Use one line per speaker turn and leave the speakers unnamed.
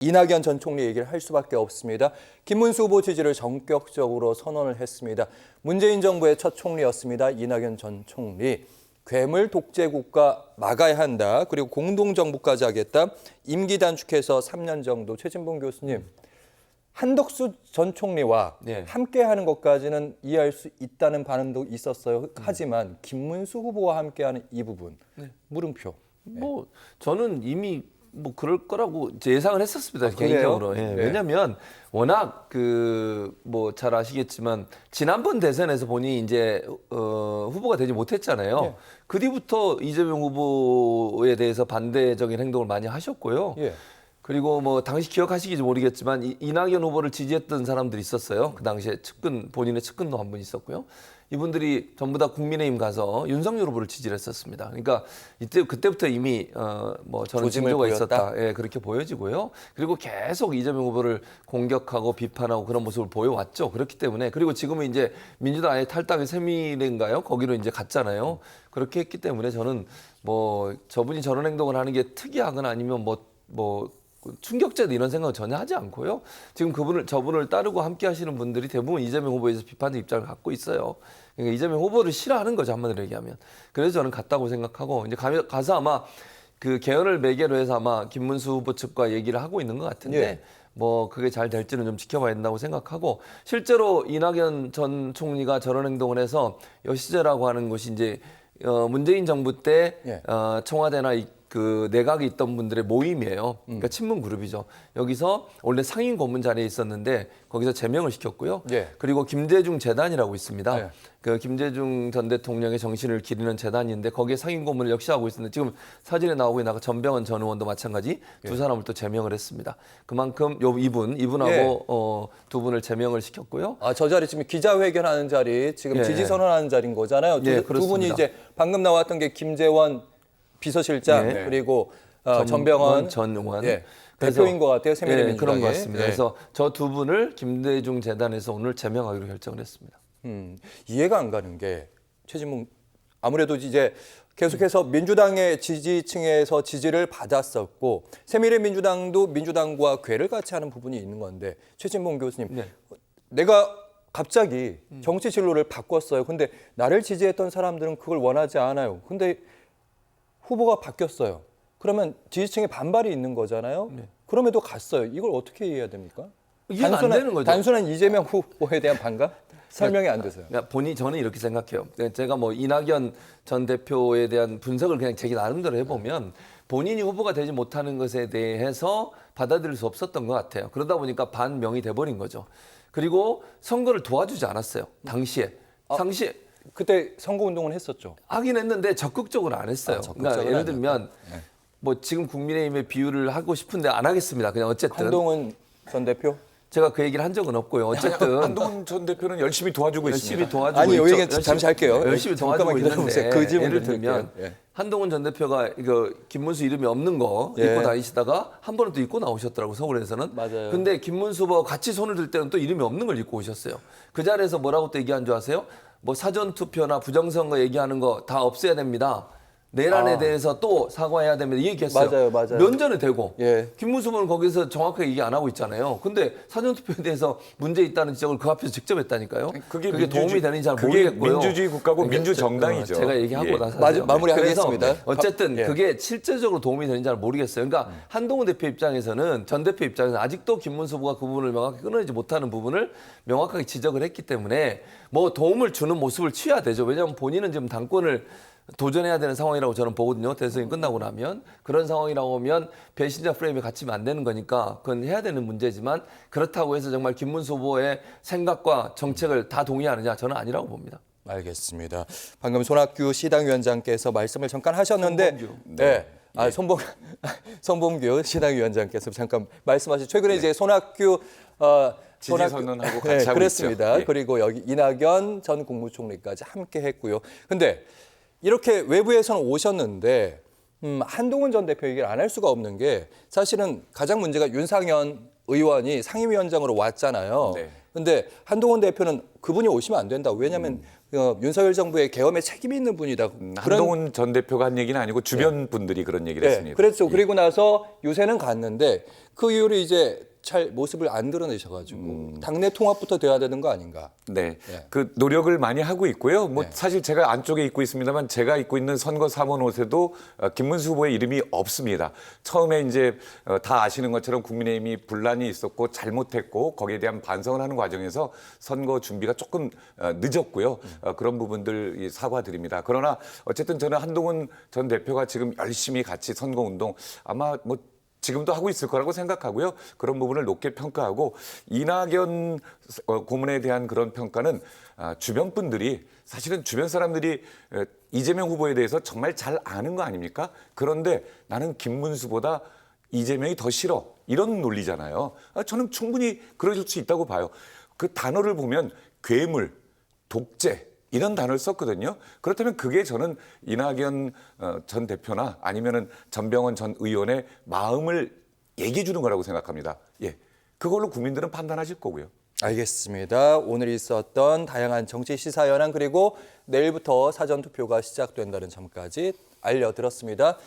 이낙연 전 총리 얘기를 할 수밖에 없습니다. 김문수 후보 지지를 전격적으로 선언을 했습니다. 문재인 정부의 첫 총리였습니다. 이낙연 전 총리. 괴물 독재 국가 막아야 한다. 그리고 공동정부까지 하겠다. 임기 단축해서 3년 정도. 최진봉 교수님, 한덕수 전 총리와 함께하는 것까지는 이해할 수 있다는 반응도 있었어요. 하지만 김문수 후보와 함께하는 이 부분, 물음표.
뭐 저는 이미 뭐 그럴 거라고 예상을 했었습니다. 개인적으로. 예. 왜냐하면 워낙 뭐 잘 아시겠지만 지난번 대선에서 본인이 이제 후보가 되지 못했잖아요. 그 뒤부터 이재명 후보에 대해서 반대적인 행동을 많이 하셨고요. 그리고 뭐 당시 기억하시기지 모르겠지만 이낙연 후보를 지지했던 사람들이 있었어요. 그 당시에 본인의 측근도 한 분 있었고요. 이분들이 전부 다 국민의힘 가서 윤석열 후보를 지지를 했었습니다. 그러니까 그때부터 이미 뭐 저는 징조가 있었다. 예, 그렇게 보여지고요. 그리고 계속 이재명 후보를 공격하고 비판하고 그런 모습을 보여왔죠. 그렇기 때문에 그리고 지금은 이제 민주당 아예 탈당의 세밀인가요? 거기로 이제 갔잖아요. 그렇게 했기 때문에 저는 뭐 저분이 저런 행동을 하는 게 특이하거나 아니면 뭐 충격적인 이런 생각은 전혀 하지 않고요. 지금 저분을 따르고 함께 하시는 분들이 대부분 이재명 후보에 대해서 비판적 입장을 갖고 있어요. 그러니까 이재명 후보를 싫어하는 거죠, 한마디로 얘기하면. 그래서 저는 같다고 생각하고 이제 가서 아마 그 개헌을 매개로 해서 아마 김문수 후보 측과 얘기를 하고 있는 것 같은데 뭐 그게 잘 될지는 좀 지켜봐야 된다고 생각하고 실제로 이낙연 전 총리가 저런 행동을 해서 여시제라고 하는 곳이 이제 문재인 정부 때 청와대나 그 내각에 있던 분들의 모임이에요. 그러니까 친문 그룹이죠. 여기서 원래 상임 고문 자리에 있었는데 거기서 제명을 시켰고요. 그리고 김대중 재단이라고 있습니다. 그 김대중 전 대통령의 정신을 기리는 재단인데 거기에 상임 고문을 역시 하고 있었는데 지금 사진에 나오고 있는 전병헌 전 의원도 마찬가지 두 사람을 또 제명을 했습니다. 그만큼 이분하고 두 분을 제명을 시켰고요.
저 자리 지금 기자회견하는 자리, 지금 지지 선언하는 자리인 거잖아요. 두 분이 이제 방금 나왔던 게 김재원 비서실장 그리고 전병헌
전 의원
대표인 것 같아요. 새누리민주당의.
그런 것 같습니다. 그래서 저 두 분을 김대중 재단에서 오늘 제명하기로 결정을 했습니다.
이해가 안 가는 게 최진봉 아무래도 이제 계속해서 민주당의 지지층에서 지지를 받았었고 새누리민주당도 민주당과 궤를 같이 하는 부분이 있는 건데 최진봉 교수님, 내가 갑자기 정치 진로를 바꿨어요. 근데 나를 지지했던 사람들은 그걸 원하지 않아요. 근데 후보가 바뀌었어요. 그러면 지지층에 반발이 있는 거잖아요. 그럼에도 갔어요. 이걸 어떻게 이해해야 됩니까?
이해가 안 되는 거죠.
단순한 이재명 후보에 대한 반감? 설명이 안 돼서요.
저는 이렇게 생각해요. 제가 뭐 이낙연 전 대표에 대한 분석을 그냥 제 나름대로 해보면 본인이 후보가 되지 못하는 것에 대해서 받아들일 수 없었던 것 같아요. 그러다 보니까 반명이 돼버린 거죠. 그리고 선거를 도와주지 않았어요. 당시에.
그때 선거운동은 했었죠.
하긴 했는데 적극적으로 안 했어요. 그러니까 예를 들면 뭐 지금 국민의힘의 비유를 하고 싶은데 안 하겠습니다. 그냥 어쨌든.
한동훈 전 대표?
제가 그 얘기를 한 적은 없고요. 어쨌든
한동훈 전 대표는 열심히 도와주고 있습니다.
도와주고 있죠.
이 얘기 잠시 할게요.
열심히 도와주고 있는데
그 질문
예를 들면 한동훈 전 대표가 이거 김문수 이름이 없는 거 입고 다니시다가 한 번은 또 입고 나오셨더라고 서울에서는.
맞아요.
근데 김문수 후보와 같이 손을 들 때는 또 이름이 없는 걸 입고 오셨어요. 그 자리에서 뭐라고 또 얘기한 줄 아세요? 뭐 사전투표나 부정선거 얘기하는 거 다 없애야 됩니다. 내란에 대해서 또 사과해야 됩니다. 이 얘기했어요.
맞아요.
면전에 대고. 김문수 후보는 거기서 정확하게 얘기 안 하고 있잖아요. 근데 사전투표에 대해서 문제 있다는 지적을 그 앞에서 직접 했다니까요. 그게 도움이 되는지 잘 모르겠고요.
민주주의 국가고 민주정당이죠.
제가 얘기하고 나서
마무리하겠습니다.
어쨌든 그게 실제적으로 도움이 되는지 잘 모르겠어요. 그러니까 한동훈 대표 입장에서는 전 대표 입장에서는 아직도 김문수 후보가 그 부분을 명확히 끊어내지 못하는 부분을 명확하게 지적을 했기 때문에 뭐 도움을 주는 모습을 취해야 되죠. 왜냐하면 본인은 지금 당권을 도전해야 되는 상황이라고 저는 보거든요. 대선이 끝나고 나면. 그런 상황이라고 하면 배신자 프레임에 갇히면 안 되는 거니까 그건 해야 되는 문제지만 그렇다고 해서 정말 김문수 후보의 생각과 정책을 다 동의하느냐? 저는 아니라고 봅니다.
알겠습니다. 방금 손학규 시당위원장께서 말씀을 잠깐 하셨는데 손범규 시당위원장께서 잠깐 말씀하신 최근에 이제 손학규
지지 선언하고 같이 하고
그랬습니다.
있죠.
그리고 여기 이낙연 전 국무총리까지 함께 했고요. 근데 이렇게 외부에서는 오셨는데 한동훈 전 대표 얘기를 안 할 수가 없는 게 사실은 가장 문제가 윤상현 의원이 상임위원장으로 왔잖아요. 근데 한동훈 대표는 그분이 오시면 안 된다. 왜냐하면 윤석열 정부의 계엄에 책임이 있는 분이다.
한동훈 전 대표가 한 얘기는 아니고 주변 분들이 그런 얘기를 했습니다.
그랬죠.
예.
그리고 나서 요새는 갔는데 그 이후로 이제 잘 모습을 안 드러내셔가지고 당내 통합부터 돼야 되는 거 아닌가.
네,
네.
그 노력을 많이 하고 있고요. 뭐
네.
사실 제가 안쪽에 입고 있습니다만 제가 입고 있는 선거 사원 옷에도 김문수 후보의 이름이 없습니다. 처음에 이제 다 아시는 것처럼 국민의힘이 분란이 있었고 잘못했고 거기에 대한 반성을 하는 과정에서 선거 준비가 조금 늦었고요. 그런 부분들 사과드립니다. 그러나 어쨌든 저는 한동훈 전 대표가 지금 열심히 같이 선거 운동 아마 뭐 지금도 하고 있을 거라고 생각하고요. 그런 부분을 높게 평가하고 이낙연 고문에 대한 그런 평가는 주변 분들이 사실은 주변 사람들이 이재명 후보에 대해서 정말 잘 아는 거 아닙니까? 그런데 나는 김문수보다 이재명이 더 싫어. 이런 논리잖아요. 저는 충분히 그러실 수 있다고 봐요. 그 단어를 보면 괴물, 독재 이런 단어를 썼거든요. 그렇다면 그게 저는 이낙연 전 대표나 아니면은 전병헌 전 의원의 마음을 얘기해 주는 거라고 생각합니다. 예, 그걸로 국민들은 판단하실 거고요.
알겠습니다. 오늘 있었던 다양한 정치 시사 현안 그리고 내일부터 사전 투표가 시작된다는 점까지 알려드렸습니다.